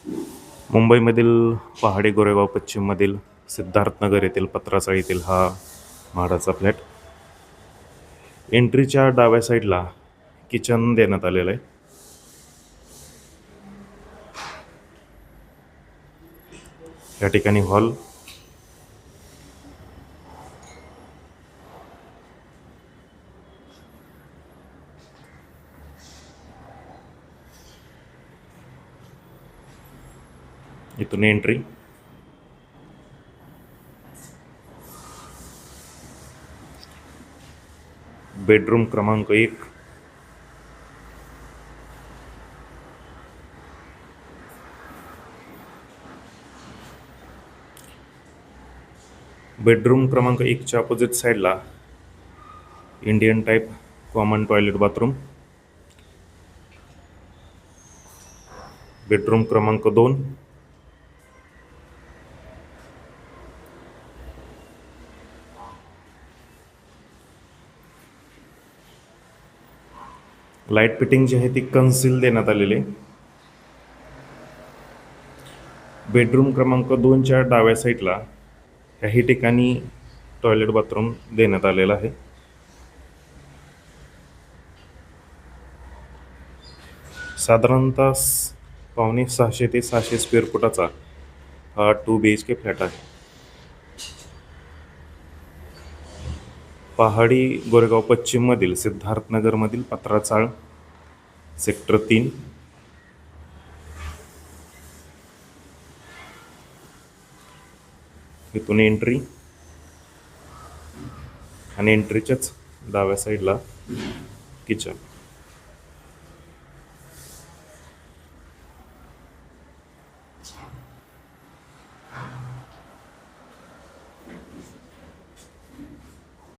मुंबईमधील पहाडी गोरेगाव पश्चिममधील सिद्धार्थनगर येथील पत्राचाळ येथील हा म्हाडाचा फ्लॅट. एंट्रीच्या डाव्या साईडला किचन देण्यात आलेलं आहे. या ठिकाणी हॉल, इथून एंट्री. बेडरूम क्रमांक 1. बेडरूम क्रमांक 1च्या अपोजिट साईडला Indian type common toilet bathroom. Bedroom क्रमांक 2. लाईट फिटिंग जी आहे ती कन्सील देण्यात आलेली आहे. बेडरूम क्रमांक 2च्या डाव्या साईडला काही ठिकाणी टॉयलेट बाथरूम देण्यात आलेला आहे. साधारणतः 550 ते 600 स्क्वेअर फुटाचा हा 2 BHK फ्लॅट आहे. पहाडी गोरेगाव पश्चिममधील सिद्धार्थनगरमधील पत्राचाळ सेक्टर 3. इथून एंट्री आणि एंट्रीच्याच डाव्या साईडला किचन.